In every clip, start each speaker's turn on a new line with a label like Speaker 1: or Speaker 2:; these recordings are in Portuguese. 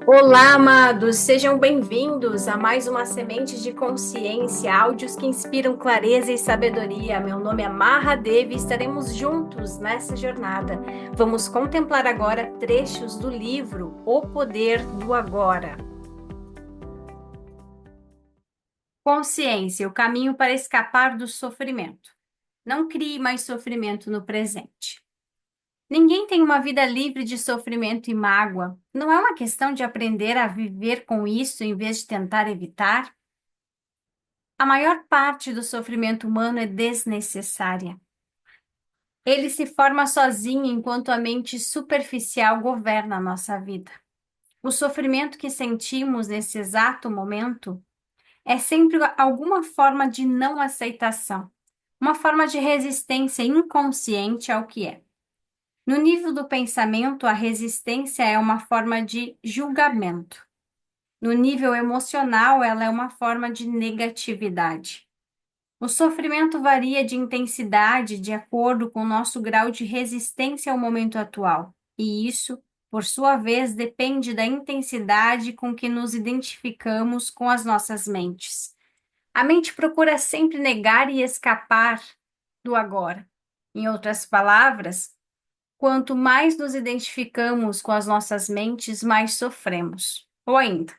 Speaker 1: Olá, amados, sejam bem-vindos a mais uma Semente de Consciência, áudios que inspiram clareza e sabedoria. Meu nome é Marra Devi e estaremos juntos nessa jornada. Vamos contemplar agora trechos do livro O Poder do Agora. Consciência, o caminho para escapar do sofrimento. Não crie mais sofrimento no presente. Ninguém tem uma vida livre de sofrimento e mágoa. Não é uma questão de aprender a viver com isso em vez de tentar evitar? A maior parte do sofrimento humano é desnecessária. Ele se forma sozinho enquanto a mente superficial governa a nossa vida. O sofrimento que sentimos nesse exato momento é sempre alguma forma de não aceitação, uma forma de resistência inconsciente ao que é. No nível do pensamento, a resistência é uma forma de julgamento. No nível emocional, ela é uma forma de negatividade. O sofrimento varia de intensidade de acordo com o nosso grau de resistência ao momento atual, e isso, por sua vez, depende da intensidade com que nos identificamos com as nossas mentes. A mente procura sempre negar e escapar do agora. Em outras palavras, quanto mais nos identificamos com as nossas mentes, mais sofremos. Ou ainda,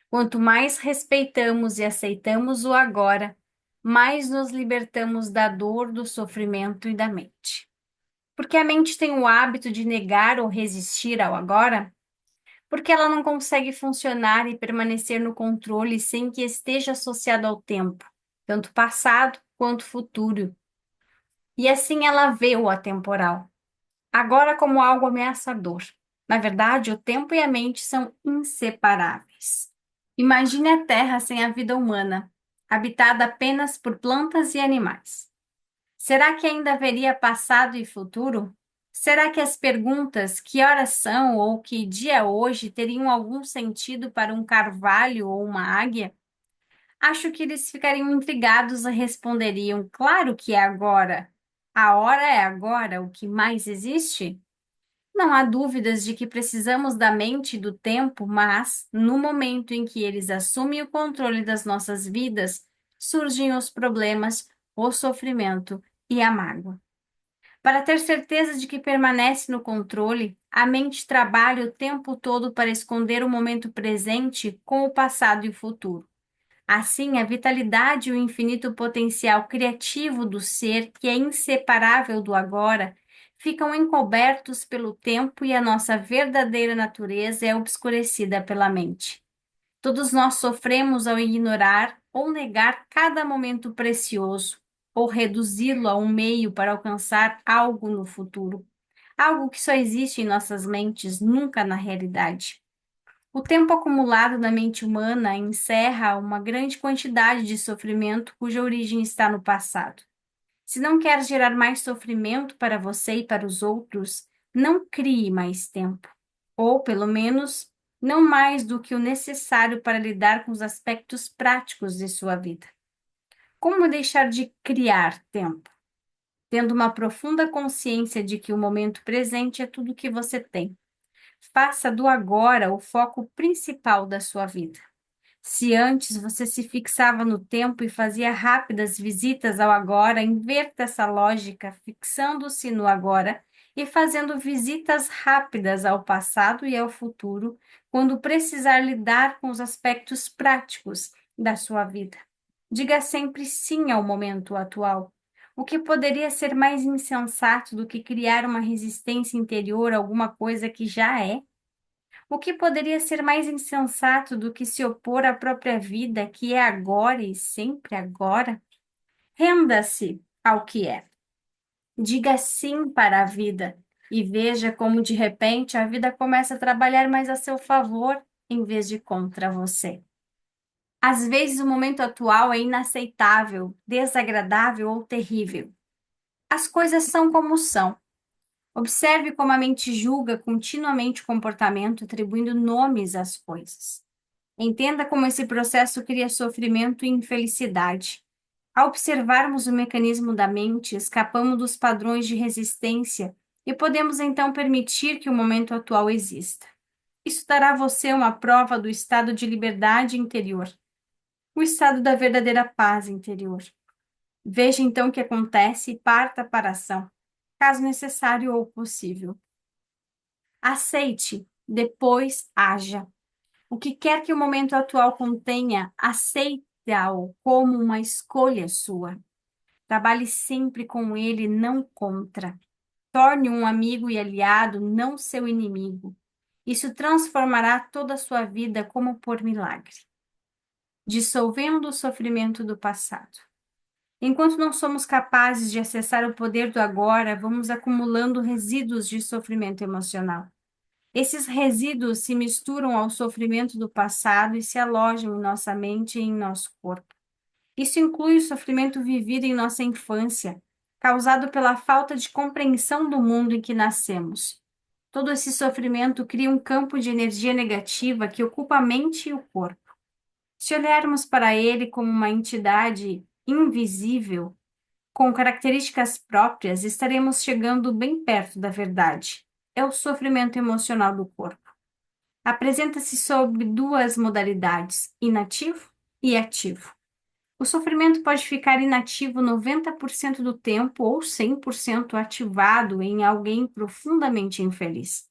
Speaker 1: quanto mais respeitamos e aceitamos o agora, mais nos libertamos da dor, do sofrimento e da mente. Porque a mente tem o hábito de negar ou resistir ao agora? Porque ela não consegue funcionar e permanecer no controle sem que esteja associado ao tempo, tanto passado quanto futuro. E assim ela vê o atemporal agora como algo ameaçador. Na verdade, o tempo e a mente são inseparáveis. Imagine a Terra sem a vida humana, habitada apenas por plantas e animais. Será que ainda haveria passado e futuro? Será que as perguntas que horas são ou que dia é hoje teriam algum sentido para um carvalho ou uma águia? Acho que eles ficariam intrigados e responderiam: claro que é agora. A hora é agora, o que mais existe? Não há dúvidas de que precisamos da mente e do tempo, mas, no momento em que eles assumem o controle das nossas vidas, surgem os problemas, o sofrimento e a mágoa. Para ter certeza de que permanece no controle, a mente trabalha o tempo todo para esconder o momento presente com o passado e o futuro. Assim, a vitalidade e o infinito potencial criativo do ser, que é inseparável do agora, ficam encobertos pelo tempo e a nossa verdadeira natureza é obscurecida pela mente. Todos nós sofremos ao ignorar ou negar cada momento precioso, ou reduzi-lo a um meio para alcançar algo no futuro, algo que só existe em nossas mentes, nunca na realidade. O tempo acumulado na mente humana encerra uma grande quantidade de sofrimento cuja origem está no passado. Se não quer gerar mais sofrimento para você e para os outros, não crie mais tempo, ou pelo menos não mais do que o necessário para lidar com os aspectos práticos de sua vida. Como deixar de criar tempo? Tendo uma profunda consciência de que o momento presente é tudo o que você tem. Faça do agora o foco principal da sua vida. Se antes você se fixava no tempo e fazia rápidas visitas ao agora, inverta essa lógica, fixando-se no agora e fazendo visitas rápidas ao passado e ao futuro, quando precisar lidar com os aspectos práticos da sua vida. Diga sempre sim ao momento atual. O que poderia ser mais insensato do que criar uma resistência interior a alguma coisa que já é? O que poderia ser mais insensato do que se opor à própria vida, que é agora e sempre agora? Renda-se ao que é. Diga sim para a vida e veja como de repente a vida começa a trabalhar mais a seu favor em vez de contra você. Às vezes o momento atual é inaceitável, desagradável ou terrível. As coisas são como são. Observe como a mente julga continuamente o comportamento, atribuindo nomes às coisas. Entenda como esse processo cria sofrimento e infelicidade. Ao observarmos o mecanismo da mente, escapamos dos padrões de resistência e podemos então permitir que o momento atual exista. Isso dará a você uma prova do estado de liberdade interior, o estado da verdadeira paz interior. Veja então o que acontece e parta para a ação, caso necessário ou possível. Aceite, depois haja. O que quer que o momento atual contenha, aceite-o como uma escolha sua. Trabalhe sempre com ele, não contra. Torne um amigo e aliado, não seu inimigo. Isso transformará toda a sua vida como por milagre, dissolvendo o sofrimento do passado. Enquanto não somos capazes de acessar o poder do agora, vamos acumulando resíduos de sofrimento emocional. Esses resíduos se misturam ao sofrimento do passado e se alojam em nossa mente e em nosso corpo. Isso inclui o sofrimento vivido em nossa infância, causado pela falta de compreensão do mundo em que nascemos. Todo esse sofrimento cria um campo de energia negativa que ocupa a mente e o corpo. Se olharmos para ele como uma entidade invisível, com características próprias, estaremos chegando bem perto da verdade. É o sofrimento emocional do corpo. Apresenta-se sob duas modalidades, inativo e ativo. O sofrimento pode ficar inativo 90% do tempo ou 100% ativado em alguém profundamente infeliz.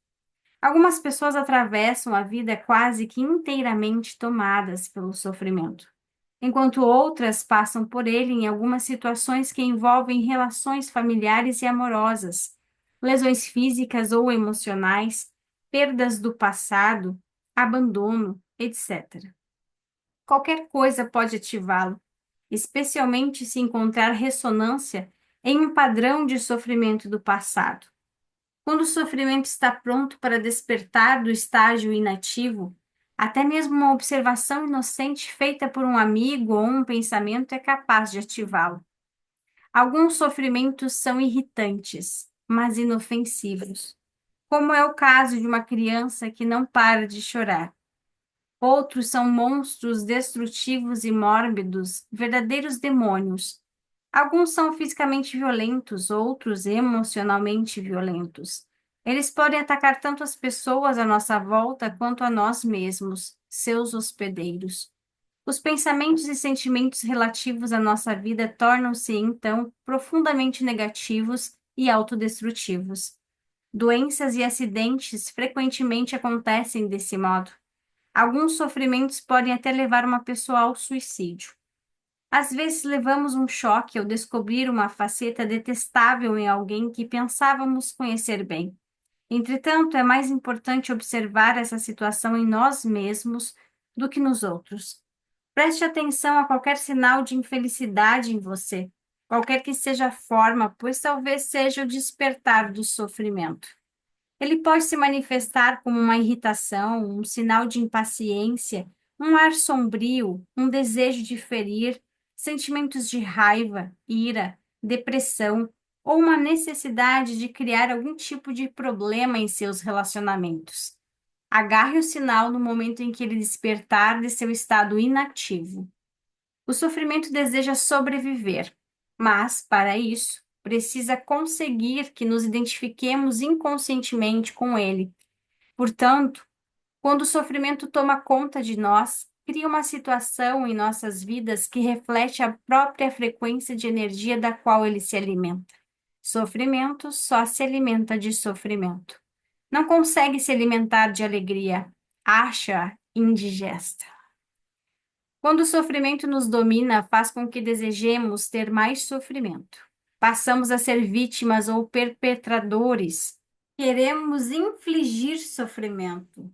Speaker 1: Algumas pessoas atravessam a vida quase que inteiramente tomadas pelo sofrimento, enquanto outras passam por ele em algumas situações que envolvem relações familiares e amorosas, lesões físicas ou emocionais, perdas do passado, abandono, etc. Qualquer coisa pode ativá-lo, especialmente se encontrar ressonância em um padrão de sofrimento do passado. Quando o sofrimento está pronto para despertar do estágio inativo, até mesmo uma observação inocente feita por um amigo ou um pensamento é capaz de ativá-lo. Alguns sofrimentos são irritantes, mas inofensivos, como é o caso de uma criança que não para de chorar. Outros são monstros destrutivos e mórbidos, verdadeiros demônios. Alguns são fisicamente violentos, outros emocionalmente violentos. Eles podem atacar tanto as pessoas à nossa volta quanto a nós mesmos, seus hospedeiros. Os pensamentos e sentimentos relativos à nossa vida tornam-se, então, profundamente negativos e autodestrutivos. Doenças e acidentes frequentemente acontecem desse modo. Alguns sofrimentos podem até levar uma pessoa ao suicídio. Às vezes levamos um choque ao descobrir uma faceta detestável em alguém que pensávamos conhecer bem. Entretanto, é mais importante observar essa situação em nós mesmos do que nos outros. Preste atenção a qualquer sinal de infelicidade em você, qualquer que seja a forma, pois talvez seja o despertar do sofrimento. Ele pode se manifestar como uma irritação, um sinal de impaciência, um ar sombrio, um desejo de ferir, sentimentos de raiva, ira, depressão ou uma necessidade de criar algum tipo de problema em seus relacionamentos. Agarre o sinal no momento em que ele despertar de seu estado inativo. O sofrimento deseja sobreviver, mas, para isso, precisa conseguir que nos identifiquemos inconscientemente com ele. Portanto, quando o sofrimento toma conta de nós, cria uma situação em nossas vidas que reflete a própria frequência de energia da qual ele se alimenta. Sofrimento só se alimenta de sofrimento. Não consegue se alimentar de alegria, acha indigesta. Quando o sofrimento nos domina, faz com que desejemos ter mais sofrimento. Passamos a ser vítimas ou perpetradores. Queremos infligir sofrimento,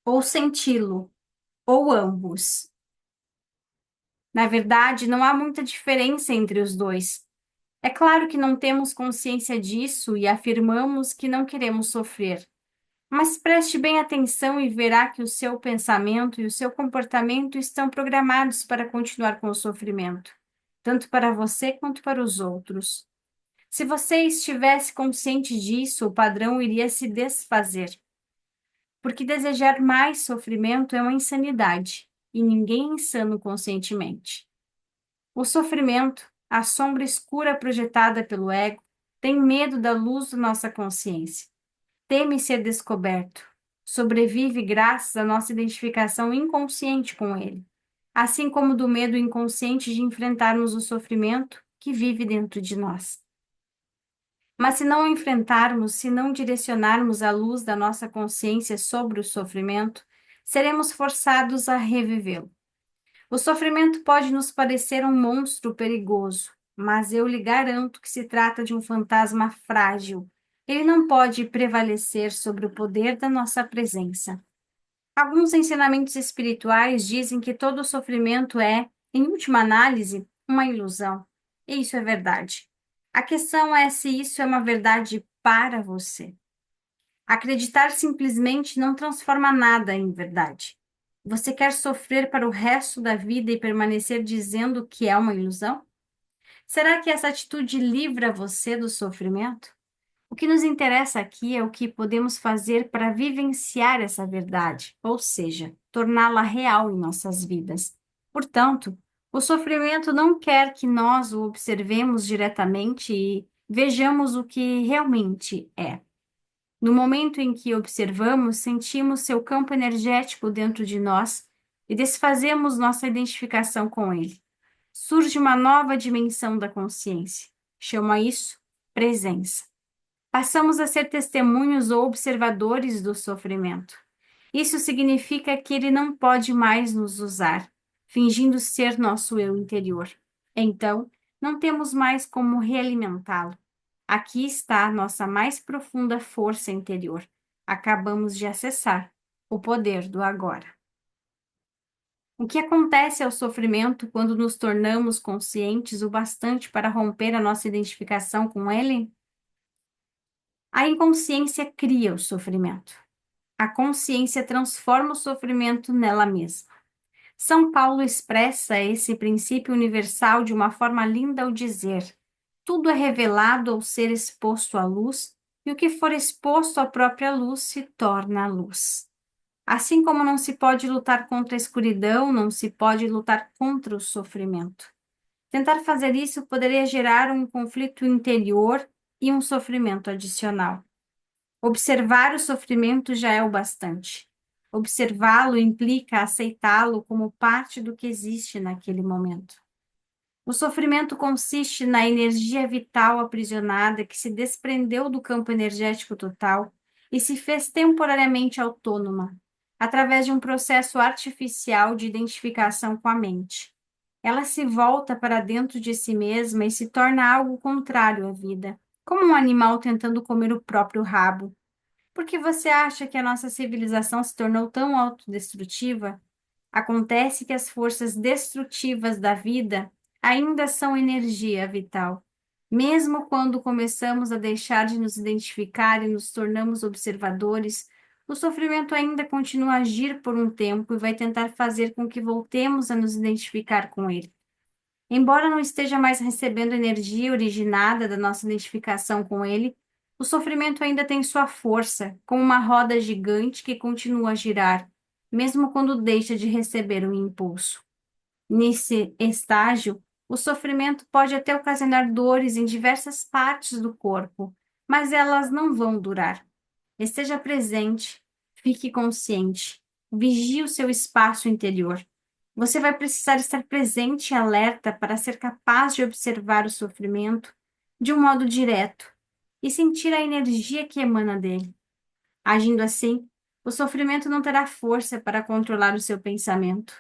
Speaker 1: ou senti-lo, ou ambos. Na verdade, não há muita diferença entre os dois. É claro que não temos consciência disso e afirmamos que não queremos sofrer. Mas preste bem atenção e verá que o seu pensamento e o seu comportamento estão programados para continuar com o sofrimento, tanto para você quanto para os outros. Se você estivesse consciente disso, o padrão iria se desfazer, porque desejar mais sofrimento é uma insanidade, e ninguém é insano conscientemente. O sofrimento, a sombra escura projetada pelo ego, tem medo da luz da nossa consciência. Teme ser descoberto. Sobrevive graças à nossa identificação inconsciente com ele, assim como do medo inconsciente de enfrentarmos o sofrimento que vive dentro de nós. Mas se não o enfrentarmos, se não direcionarmos a luz da nossa consciência sobre o sofrimento, seremos forçados a revivê-lo. O sofrimento pode nos parecer um monstro perigoso, mas eu lhe garanto que se trata de um fantasma frágil. Ele não pode prevalecer sobre o poder da nossa presença. Alguns ensinamentos espirituais dizem que todo sofrimento é, em última análise, uma ilusão. E isso é verdade. A questão é se isso é uma verdade para você. Acreditar simplesmente não transforma nada em verdade. Você quer sofrer para o resto da vida e permanecer dizendo que é uma ilusão? Será que essa atitude livra você do sofrimento? O que nos interessa aqui é o que podemos fazer para vivenciar essa verdade, ou seja, torná-la real em nossas vidas. Portanto, o sofrimento não quer que nós o observemos diretamente e vejamos o que realmente é. No momento em que observamos, sentimos seu campo energético dentro de nós e desfazemos nossa identificação com ele. Surge uma nova dimensão da consciência. Chama isso presença. Passamos a ser testemunhos ou observadores do sofrimento. Isso significa que ele não pode mais nos usar, fingindo ser nosso eu interior. Então, não temos mais como realimentá-lo. Aqui está a nossa mais profunda força interior. Acabamos de acessar o poder do agora. O que acontece ao sofrimento quando nos tornamos conscientes o bastante para romper a nossa identificação com ele? A inconsciência cria o sofrimento. A consciência transforma o sofrimento nela mesma. São Paulo expressa esse princípio universal de uma forma linda ao dizer: tudo é revelado ao ser exposto à luz, e o que for exposto à própria luz se torna luz. Assim como não se pode lutar contra a escuridão, não se pode lutar contra o sofrimento. Tentar fazer isso poderia gerar um conflito interior e um sofrimento adicional. Observar o sofrimento já é o bastante. Observá-lo implica aceitá-lo como parte do que existe naquele momento. O sofrimento consiste na energia vital aprisionada que se desprendeu do campo energético total e se fez temporariamente autônoma, através de um processo artificial de identificação com a mente. Ela se volta para dentro de si mesma e se torna algo contrário à vida, como um animal tentando comer o próprio rabo. Por que você acha que a nossa civilização se tornou tão autodestrutiva? Acontece que as forças destrutivas da vida ainda são energia vital. Mesmo quando começamos a deixar de nos identificar e nos tornamos observadores, o sofrimento ainda continua a agir por um tempo e vai tentar fazer com que voltemos a nos identificar com ele. Embora não esteja mais recebendo energia originada da nossa identificação com ele, o sofrimento ainda tem sua força, como uma roda gigante que continua a girar, mesmo quando deixa de receber um impulso. Nesse estágio, o sofrimento pode até ocasionar dores em diversas partes do corpo, mas elas não vão durar. Esteja presente, fique consciente, vigie o seu espaço interior. Você vai precisar estar presente e alerta para ser capaz de observar o sofrimento de um modo direto e sentir a energia que emana dele. Agindo assim, o sofrimento não terá força para controlar o seu pensamento.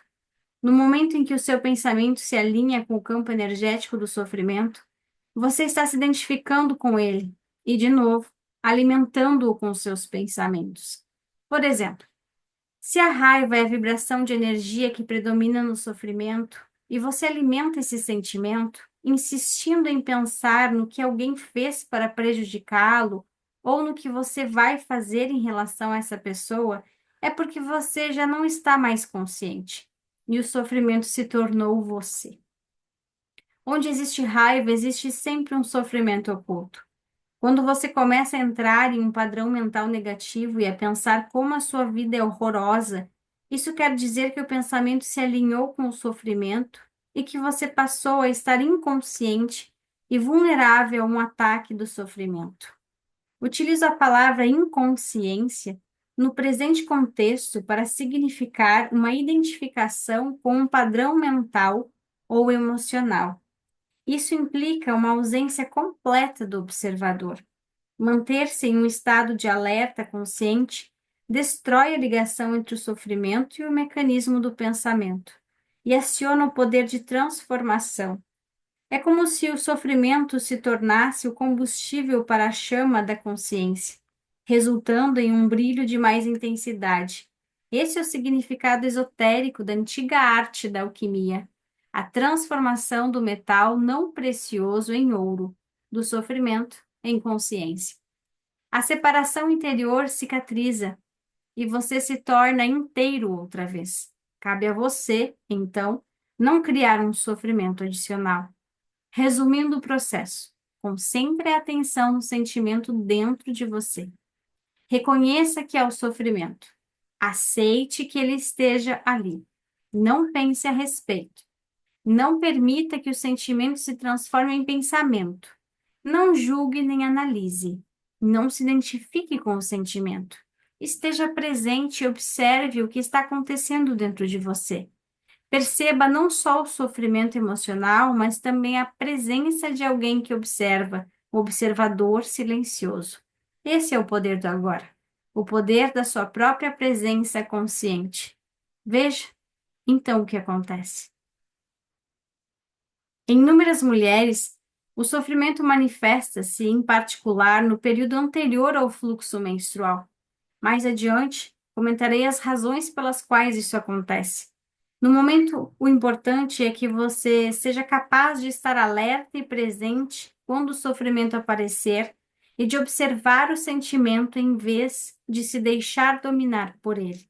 Speaker 1: No momento em que o seu pensamento se alinha com o campo energético do sofrimento, você está se identificando com ele e, de novo, alimentando-o com seus pensamentos. Por exemplo, se a raiva é a vibração de energia que predomina no sofrimento e você alimenta esse sentimento, insistindo em pensar no que alguém fez para prejudicá-lo ou no que você vai fazer em relação a essa pessoa, é porque você já não está mais consciente e o sofrimento se tornou você. Onde existe raiva, existe sempre um sofrimento oculto. Quando você começa a entrar em um padrão mental negativo e a pensar como a sua vida é horrorosa, isso quer dizer que o pensamento se alinhou com o sofrimento e que você passou a estar inconsciente e vulnerável a um ataque do sofrimento. Utilizo a palavra inconsciência no presente contexto para significar uma identificação com um padrão mental ou emocional. Isso implica uma ausência completa do observador. Manter-se em um estado de alerta consciente destrói a ligação entre o sofrimento e o mecanismo do pensamento e aciona o poder de transformação. É como se o sofrimento se tornasse o combustível para a chama da consciência, resultando em um brilho de mais intensidade. Esse é o significado esotérico da antiga arte da alquimia, a transformação do metal não precioso em ouro, do sofrimento em consciência. A separação interior cicatriza e você se torna inteiro outra vez. Cabe a você, então, não criar um sofrimento adicional. Resumindo o processo, concentre a atenção no sentimento dentro de você. Reconheça que é o sofrimento. Aceite que ele esteja ali. Não pense a respeito. Não permita que o sentimento se transforme em pensamento. Não julgue nem analise. Não se identifique com o sentimento. Esteja presente e observe o que está acontecendo dentro de você. Perceba não só o sofrimento emocional, mas também a presença de alguém que observa, o observador silencioso. Esse é o poder do agora, o poder da sua própria presença consciente. Veja, então, o que acontece. Em inúmeras mulheres, o sofrimento manifesta-se, em particular, no período anterior ao fluxo menstrual. Mais adiante, comentarei as razões pelas quais isso acontece. No momento, o importante é que você seja capaz de estar alerta e presente quando o sofrimento aparecer e de observar o sentimento em vez de se deixar dominar por ele.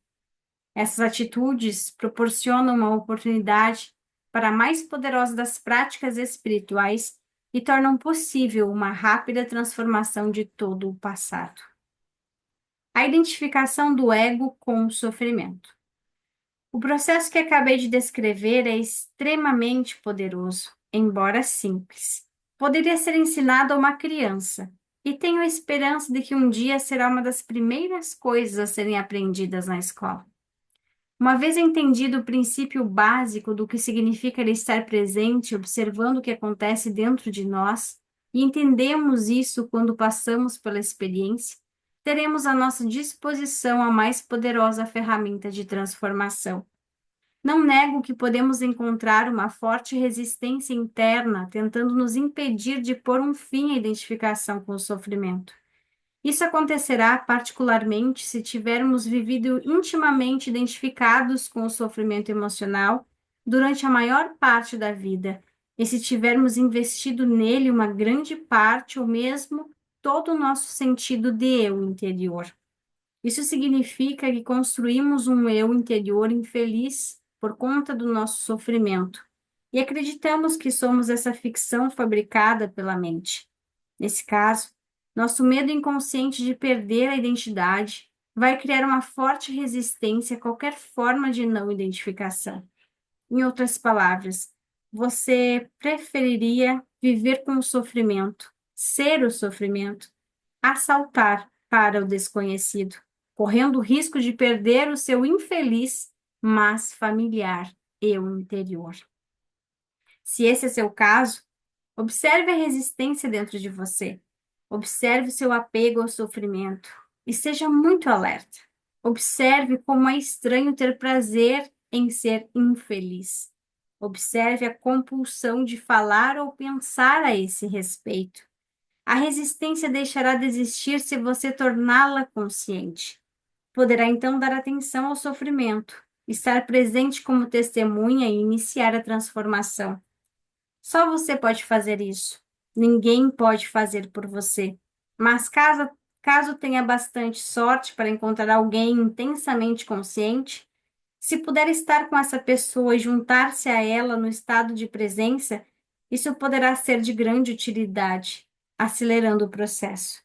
Speaker 1: Essas atitudes proporcionam uma oportunidade para a mais poderosa das práticas espirituais e tornam possível uma rápida transformação de todo o passado. A identificação do ego com o sofrimento. O processo que acabei de descrever é extremamente poderoso, embora simples. Poderia ser ensinado a uma criança, e tenho a esperança de que um dia será uma das primeiras coisas a serem aprendidas na escola. Uma vez entendido o princípio básico do que significa ele estar presente, observando o que acontece dentro de nós, e entendemos isso quando passamos pela experiência, teremos à nossa disposição a mais poderosa ferramenta de transformação. Não nego que podemos encontrar uma forte resistência interna tentando nos impedir de pôr um fim à identificação com o sofrimento. Isso acontecerá particularmente se tivermos vivido intimamente identificados com o sofrimento emocional durante a maior parte da vida, e se tivermos investido nele uma grande parte ou mesmo todo o nosso sentido de eu interior. Isso significa que construímos um eu interior infeliz por conta do nosso sofrimento e acreditamos que somos essa ficção fabricada pela mente. Nesse caso, nosso medo inconsciente de perder a identidade vai criar uma forte resistência a qualquer forma de não identificação. Em outras palavras, você preferiria viver com o sofrimento, ser o sofrimento, a saltar para o desconhecido, correndo o risco de perder o seu infeliz, mas familiar eu interior. Se esse é seu caso, observe a resistência dentro de você. Observe o seu apego ao sofrimento e seja muito alerta. Observe como é estranho ter prazer em ser infeliz. Observe a compulsão de falar ou pensar a esse respeito. A resistência deixará de existir se você torná-la consciente. Poderá então dar atenção ao sofrimento, estar presente como testemunha e iniciar a transformação. Só você pode fazer isso. Ninguém pode fazer por você. Mas caso tenha bastante sorte para encontrar alguém intensamente consciente, se puder estar com essa pessoa e juntar-se a ela no estado de presença, isso poderá ser de grande utilidade, acelerando o processo.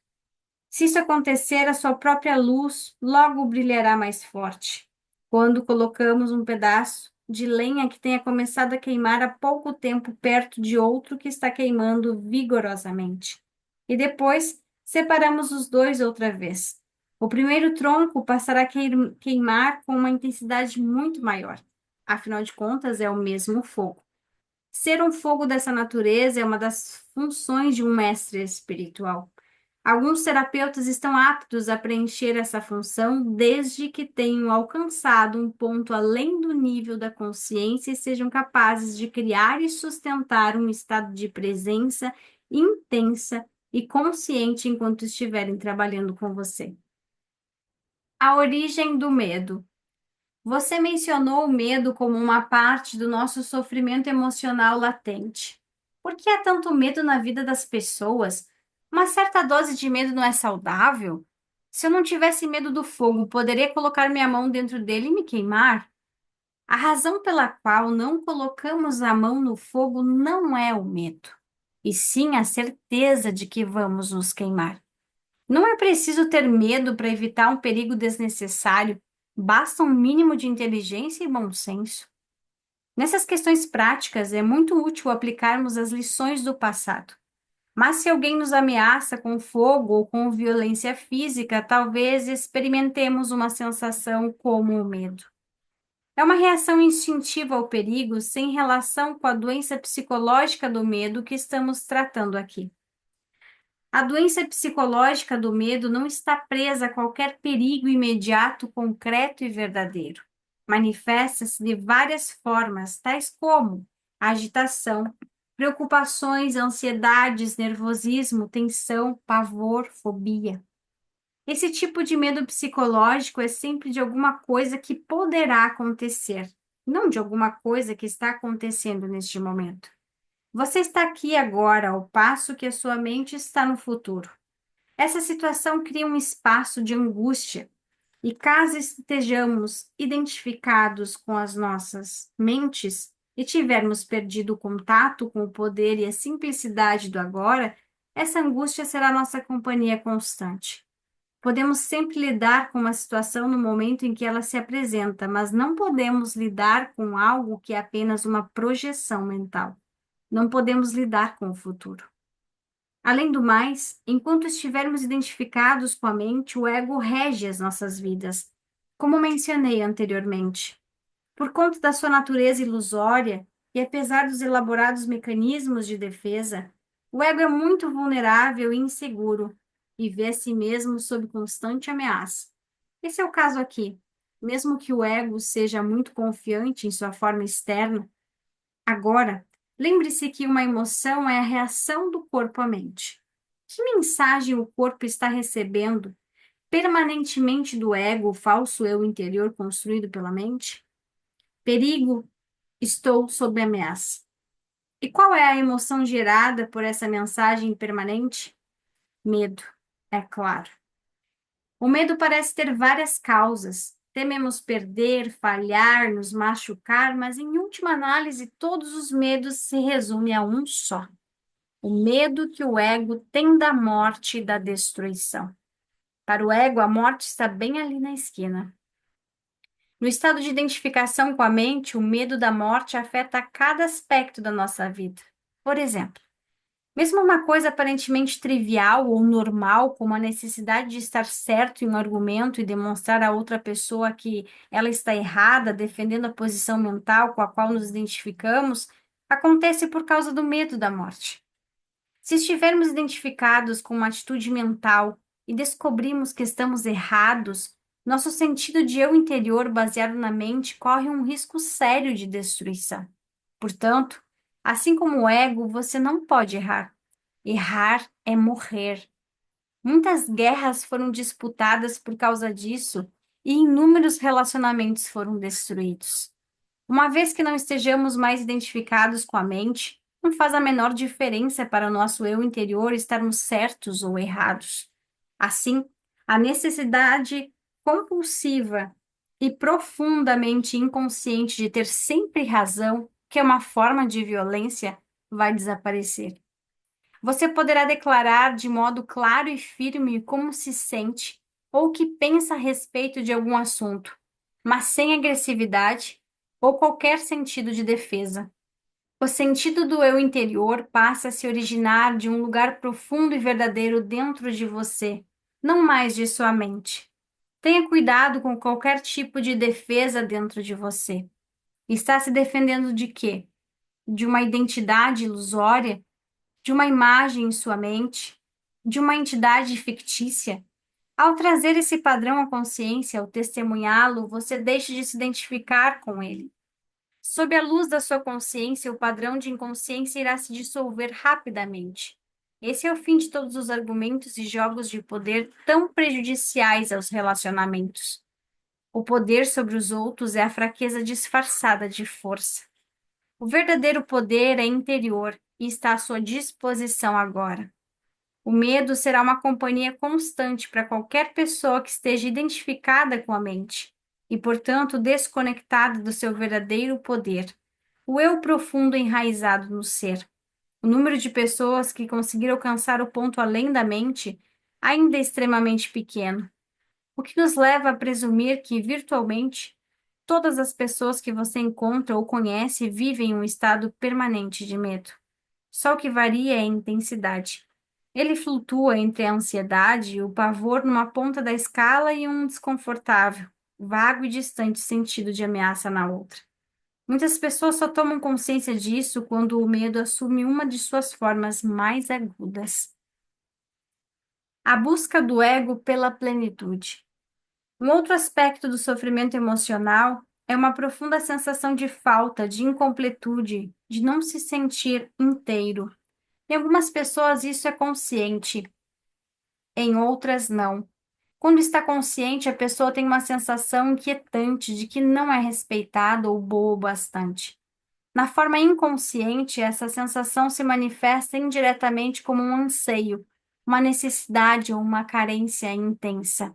Speaker 1: Se isso acontecer, a sua própria luz logo brilhará mais forte. Quando colocamos um pedaço de lenha que tenha começado a queimar há pouco tempo perto de outro que está queimando vigorosamente. E depois separamos os dois outra vez. O primeiro tronco passará a queimar com uma intensidade muito maior. Afinal de contas, é o mesmo fogo. Ser um fogo dessa natureza é uma das funções de um mestre espiritual. Alguns terapeutas estão aptos a preencher essa função desde que tenham alcançado um ponto além do nível da consciência e sejam capazes de criar e sustentar um estado de presença intensa e consciente enquanto estiverem trabalhando com você. A origem do medo. Você mencionou o medo como uma parte do nosso sofrimento emocional latente. Por que há tanto medo na vida das pessoas? Uma certa dose de medo não é saudável? Se eu não tivesse medo do fogo, poderia colocar minha mão dentro dele e me queimar? A razão pela qual não colocamos a mão no fogo não é o medo, e sim a certeza de que vamos nos queimar. Não é preciso ter medo para evitar um perigo desnecessário, basta um mínimo de inteligência e bom senso. Nessas questões práticas, é muito útil aplicarmos as lições do passado. Mas se alguém nos ameaça com fogo ou com violência física, talvez experimentemos uma sensação como o medo. É uma reação instintiva ao perigo sem relação com a doença psicológica do medo que estamos tratando aqui. A doença psicológica do medo não está presa a qualquer perigo imediato, concreto e verdadeiro. Manifesta-se de várias formas, tais como agitação, preocupações, ansiedades, nervosismo, tensão, pavor, fobia. Esse tipo de medo psicológico é sempre de alguma coisa que poderá acontecer, não de alguma coisa que está acontecendo neste momento. Você está aqui agora, ao passo que a sua mente está no futuro. Essa situação cria um espaço de angústia, e caso estejamos identificados com as nossas mentes e tivermos perdido o contato com o poder e a simplicidade do agora, essa angústia será nossa companhia constante. Podemos sempre lidar com uma situação no momento em que ela se apresenta, mas não podemos lidar com algo que é apenas uma projeção mental. Não podemos lidar com o futuro. Além do mais, enquanto estivermos identificados com a mente, o ego rege as nossas vidas, como mencionei anteriormente. Por conta da sua natureza ilusória e apesar dos elaborados mecanismos de defesa, o ego é muito vulnerável e inseguro e vê a si mesmo sob constante ameaça. Esse é o caso aqui. Mesmo que o ego seja muito confiante em sua forma externa, agora, lembre-se que uma emoção é a reação do corpo à mente. Que mensagem o corpo está recebendo permanentemente do ego, o falso eu interior construído pela mente? Perigo, estou sob ameaça. E qual é a emoção gerada por essa mensagem permanente? Medo, é claro. O medo parece ter várias causas. Tememos perder, falhar, nos machucar, mas em última análise, todos os medos se resumem a um só: o medo que o ego tem da morte e da destruição. Para o ego, a morte está bem ali na esquina. No estado de identificação com a mente, o medo da morte afeta cada aspecto da nossa vida. Por exemplo, mesmo uma coisa aparentemente trivial ou normal, como a necessidade de estar certo em um argumento e demonstrar a outra pessoa que ela está errada, defendendo a posição mental com a qual nos identificamos, acontece por causa do medo da morte. Se estivermos identificados com uma atitude mental e descobrimos que estamos errados, nosso sentido de eu interior baseado na mente corre um risco sério de destruição. Portanto, assim como o ego, você não pode errar. Errar é morrer. Muitas guerras foram disputadas por causa disso e inúmeros relacionamentos foram destruídos. Uma vez que não estejamos mais identificados com a mente, não faz a menor diferença para o nosso eu interior estarmos certos ou errados. Assim, a necessidade compulsiva e profundamente inconsciente de ter sempre razão, que é uma forma de violência, vai desaparecer. Você poderá declarar de modo claro e firme como se sente ou o que pensa a respeito de algum assunto, mas sem agressividade ou qualquer sentido de defesa. O sentido do eu interior passa a se originar de um lugar profundo e verdadeiro dentro de você, não mais de sua mente. Tenha cuidado com qualquer tipo de defesa dentro de você. Está se defendendo de quê? De uma identidade ilusória? De uma imagem em sua mente? De uma entidade fictícia? Ao trazer esse padrão à consciência, ao testemunhá-lo, você deixa de se identificar com ele. Sob a luz da sua consciência, o padrão de inconsciência irá se dissolver rapidamente. Esse é o fim de todos os argumentos e jogos de poder tão prejudiciais aos relacionamentos. O poder sobre os outros é a fraqueza disfarçada de força. O verdadeiro poder é interior e está à sua disposição agora. O medo será uma companhia constante para qualquer pessoa que esteja identificada com a mente e, portanto, desconectada do seu verdadeiro poder, o eu profundo enraizado no ser. O número de pessoas que conseguiram alcançar o ponto além da mente ainda é extremamente pequeno, o que nos leva a presumir que, virtualmente, todas as pessoas que você encontra ou conhece vivem em um estado permanente de medo. Só o que varia é a intensidade. Ele flutua entre a ansiedade e o pavor numa ponta da escala e um desconfortável, vago e distante sentido de ameaça na outra. Muitas pessoas só tomam consciência disso quando o medo assume uma de suas formas mais agudas. A busca do ego pela plenitude. Um outro aspecto do sofrimento emocional é uma profunda sensação de falta, de incompletude, de não se sentir inteiro. Em algumas pessoas isso é consciente, em outras não. Quando está consciente, a pessoa tem uma sensação inquietante de que não é respeitada ou boa o bastante. Na forma inconsciente, essa sensação se manifesta indiretamente como um anseio, uma necessidade ou uma carência intensa.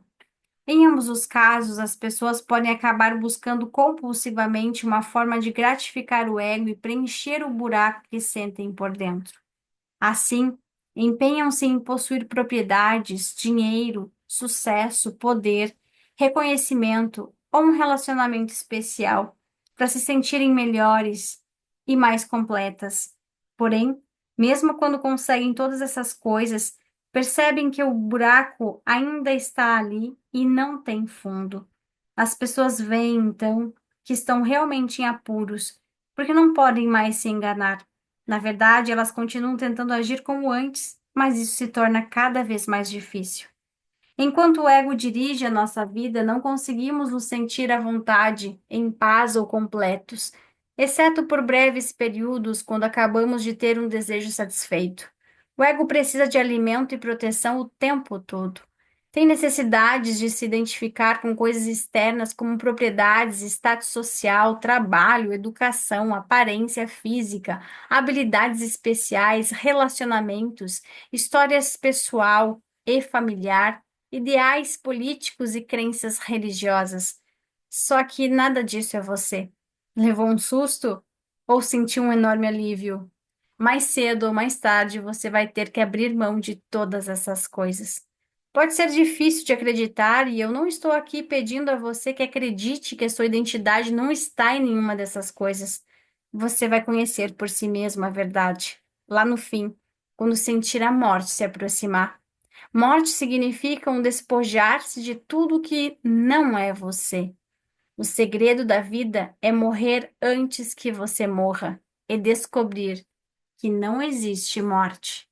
Speaker 1: Em ambos os casos, as pessoas podem acabar buscando compulsivamente uma forma de gratificar o ego e preencher o buraco que sentem por dentro. Assim, empenham-se em possuir propriedades, dinheiro, sucesso, poder, reconhecimento ou um relacionamento especial para se sentirem melhores e mais completas. Porém, mesmo quando conseguem todas essas coisas, percebem que o buraco ainda está ali e não tem fundo. As pessoas veem, então, que estão realmente em apuros, porque não podem mais se enganar. Na verdade, elas continuam tentando agir como antes, mas isso se torna cada vez mais difícil. Enquanto o ego dirige a nossa vida, não conseguimos nos sentir à vontade, em paz ou completos, exceto por breves períodos quando acabamos de ter um desejo satisfeito. O ego precisa de alimento e proteção o tempo todo. Tem necessidades de se identificar com coisas externas como propriedades, status social, trabalho, educação, aparência física, habilidades especiais, relacionamentos, histórias pessoal e familiar, ideais políticos e crenças religiosas. Só que nada disso é você. Levou um susto ou sentiu um enorme alívio? Mais cedo ou mais tarde você vai ter que abrir mão de todas essas coisas. Pode ser difícil de acreditar, e eu não estou aqui pedindo a você que acredite que a sua identidade não está em nenhuma dessas coisas. Você vai conhecer por si mesmo a verdade, lá no fim, quando sentir a morte se aproximar. Morte significa um despojar-se de tudo que não é você. O segredo da vida é morrer antes que você morra e descobrir que não existe morte.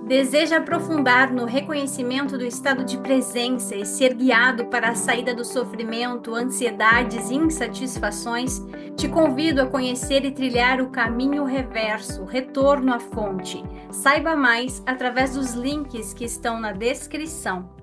Speaker 1: Deseja aprofundar no reconhecimento do estado de presença e ser guiado para a saída do sofrimento, ansiedades e insatisfações? Te convido a conhecer e trilhar o caminho reverso, retorno à fonte. Saiba mais através dos links que estão na descrição.